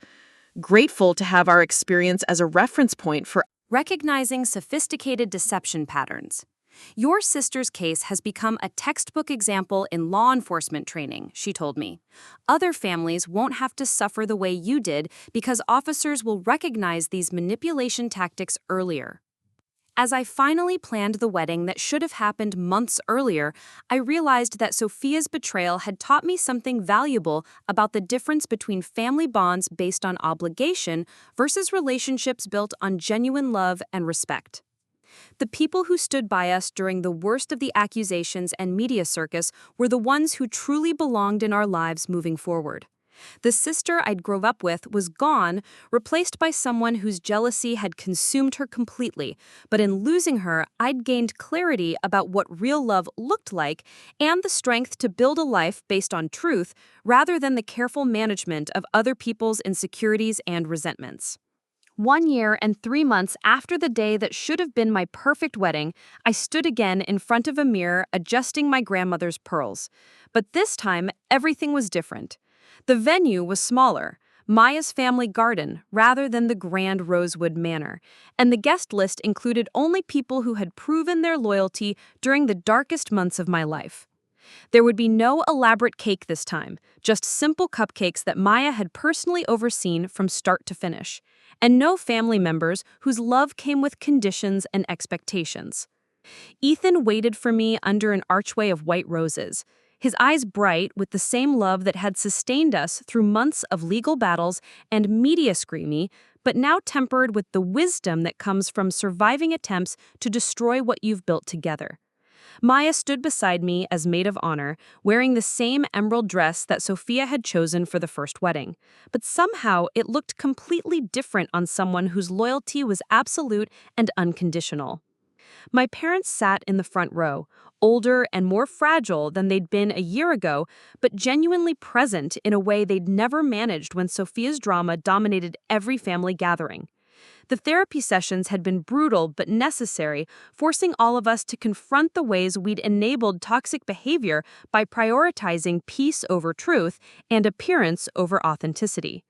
S1: Grateful to have our experience as a reference point for
S2: Recognizing sophisticated deception patterns. Your sister's case has become a textbook example in law enforcement training, she told me. Other families won't have to suffer the way you did because officers will recognize these manipulation tactics earlier. As I finally planned the wedding that should have happened months earlier, I realized that Sophia's betrayal had taught me something valuable about the difference between family bonds based on obligation versus relationships built on genuine love and respect. The people who stood by us during the worst of the accusations and media circus were the ones who truly belonged in our lives moving forward. The sister I'd grown up with was gone, replaced by someone whose jealousy had consumed her completely, but in losing her, I'd gained clarity about what real love looked like and the strength to build a life based on truth rather than the careful management of other people's insecurities and resentments. 1 year and 3 months after the day that should have been my perfect wedding, I stood again in front of a mirror adjusting my grandmother's pearls. But this time, everything was different. The venue was smaller, Maya's family garden rather than the grand Rosewood Manor, and the guest list included only people who had proven their loyalty during the darkest months of my life. There would be no elaborate cake this time, just simple cupcakes that Maya had personally overseen from start to finish, and no family members whose love came with conditions and expectations. Ethan waited for me under an archway of white roses, his eyes bright with the same love that had sustained us through months of legal battles and media screamy, but now tempered with the wisdom that comes from surviving attempts to destroy what you've built together. Maya stood beside me as maid of honor, wearing the same emerald dress that Sophia had chosen for the first wedding. But somehow it looked completely different on someone whose loyalty was absolute and unconditional. My parents sat in the front row, older and more fragile than they'd been a year ago, but genuinely present in a way they'd never managed when Sophia's drama dominated every family gathering. The therapy sessions had been brutal but necessary, forcing all of us to confront the ways we'd enabled toxic behavior by prioritizing peace over truth and appearance over authenticity.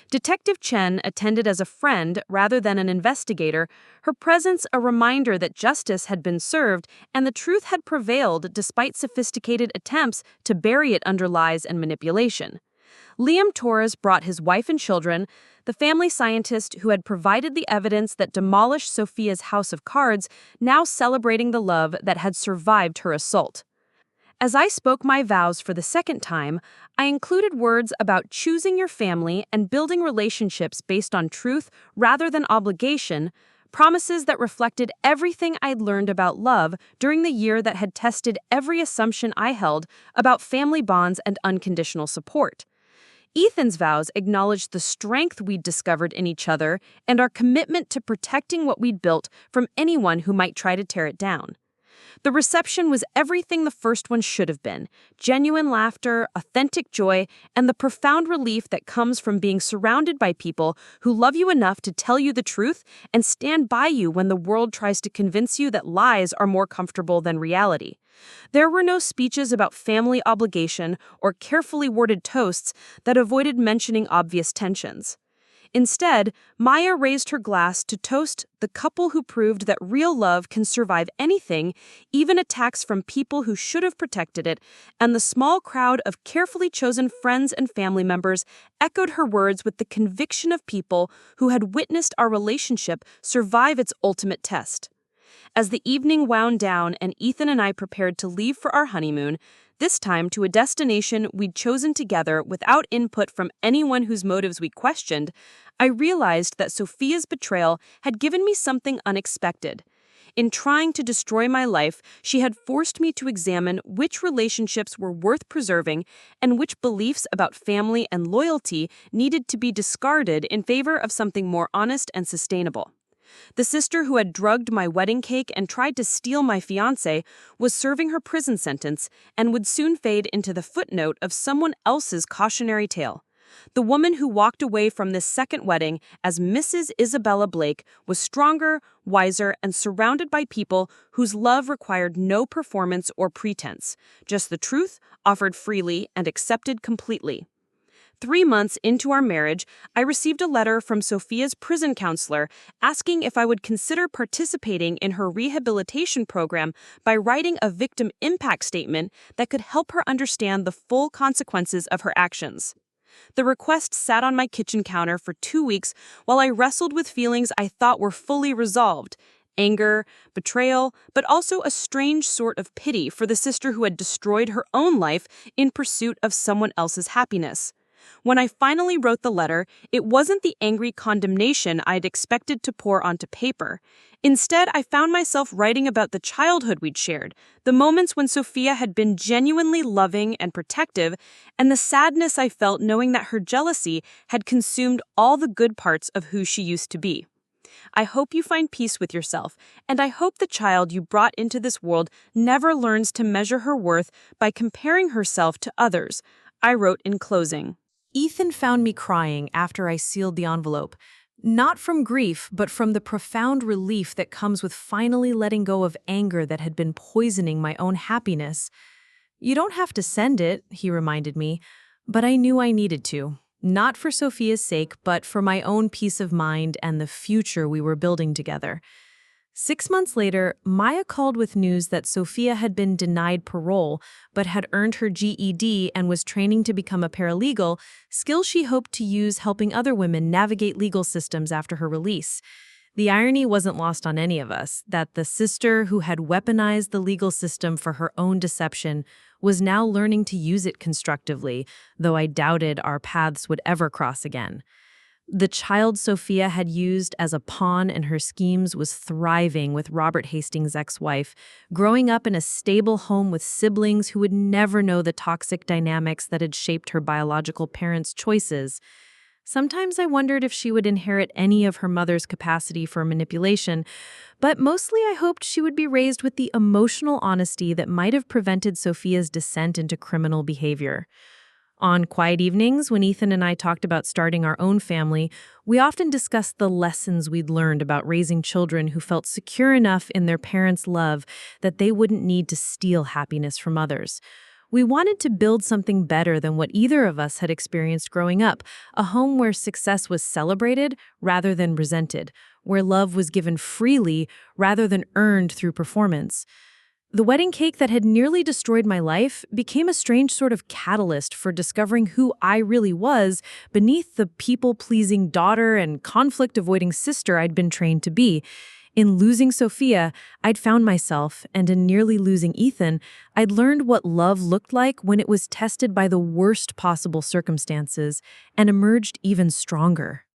S2: Detective Chen attended as a friend rather than an investigator, her presence a reminder that justice had been served and the truth had prevailed despite sophisticated attempts to bury it under lies and manipulation. Liam Torres brought his wife and children, the family scientist who had provided the evidence that demolished Sophia's house of cards, now celebrating the love that had survived her assault. As I spoke my vows for the second time, I included words about choosing your family and building relationships based on truth rather than obligation, promises that reflected everything I'd learned about love during the year that had tested every assumption I held about family bonds and unconditional support. Ethan's vows acknowledged the strength we'd discovered in each other and our commitment to protecting what we'd built from anyone who might try to tear it down.
S1: The reception was everything the first one should have been: genuine laughter, authentic joy, and the profound relief that comes from being surrounded by people who love you enough to tell you the truth and stand by you when the world tries to convince you that lies are more comfortable than reality. There were no speeches about family obligation or carefully worded toasts that avoided mentioning obvious tensions. Instead, Maya raised her glass to toast the couple who proved that real love can survive anything, even attacks from people who should have protected it, and the small crowd of carefully chosen friends and family members echoed her words with the conviction of people who had witnessed our relationship survive its ultimate test. As the evening wound down and Ethan and I prepared to leave for our honeymoon, this time to a destination we'd chosen together without input from anyone whose motives we questioned, I realized that Sophia's betrayal had given me something unexpected. In trying to destroy my life, she had forced me to examine which relationships were worth preserving and which beliefs about family and loyalty needed to be discarded in favor of something more honest and sustainable. The sister who had drugged my wedding cake and tried to steal my fiancé was serving her prison sentence and would soon fade into the footnote of someone else's cautionary tale. The woman who walked away from this second wedding as Mrs. Isabella Blake was stronger, wiser, and surrounded by people whose love required no performance or pretense, just the truth offered freely and accepted completely. 3 months into our marriage, I received a letter from Sophia's prison counselor asking if I would consider participating in her rehabilitation program by writing a victim impact statement that could help her understand the full consequences of her actions. The request sat on my kitchen counter for 2 weeks while I wrestled with feelings I thought were fully resolved: anger, betrayal, but also a strange sort of pity for the sister who had destroyed her own life in pursuit of someone else's happiness. When I finally wrote the letter, it wasn't the angry condemnation I'd expected to pour onto paper. Instead, I found myself writing about the childhood we'd shared, the moments when Sophia had been genuinely loving and protective, and the sadness I felt knowing that her jealousy had consumed all the good parts of who she used to be. I hope you find peace with yourself, and I hope the child you brought into this world never learns to measure her worth by comparing herself to others, I wrote in closing.
S2: Ethan found me crying after I sealed the envelope, not from grief, but from the profound relief that comes with finally letting go of anger that had been poisoning my own happiness. "You don't have to send it," he reminded me, but I knew I needed to. Not for Sophia's sake, but for my own peace of mind and the future we were building together. 6 months later, Maya called with news that Sophia had been denied parole, but had earned her GED and was training to become a paralegal, skills she hoped to use helping other women navigate legal systems after her release. The irony wasn't lost on any of us, that the sister who had weaponized the legal system for her own deception was now learning to use it constructively, though I doubted our paths would ever cross again. The child Sophia had used as a pawn in her schemes was thriving with Robert Hastings' ex-wife, growing up in a stable home with siblings who would never know the toxic dynamics that had shaped her biological parents' choices. Sometimes I wondered if she would inherit any of her mother's capacity for manipulation, but mostly I hoped she would be raised with the emotional honesty that might have prevented Sophia's descent into criminal behavior. On quiet evenings, when Ethan and I talked about starting our own family, we often discussed the lessons we'd learned about raising children who felt secure enough in their parents' love that they wouldn't need to steal happiness from others. We wanted to build something better than what either of us had experienced growing up, a home where success was celebrated rather than resented, where love was given freely rather than earned through performance. The wedding cake that had nearly destroyed my life became a strange sort of catalyst for discovering who I really was beneath the people-pleasing daughter and conflict-avoiding sister I'd been trained to be. In losing Sophia, I'd found myself, and in nearly losing Ethan, I'd learned what love looked like when it was tested by the worst possible circumstances and emerged even stronger.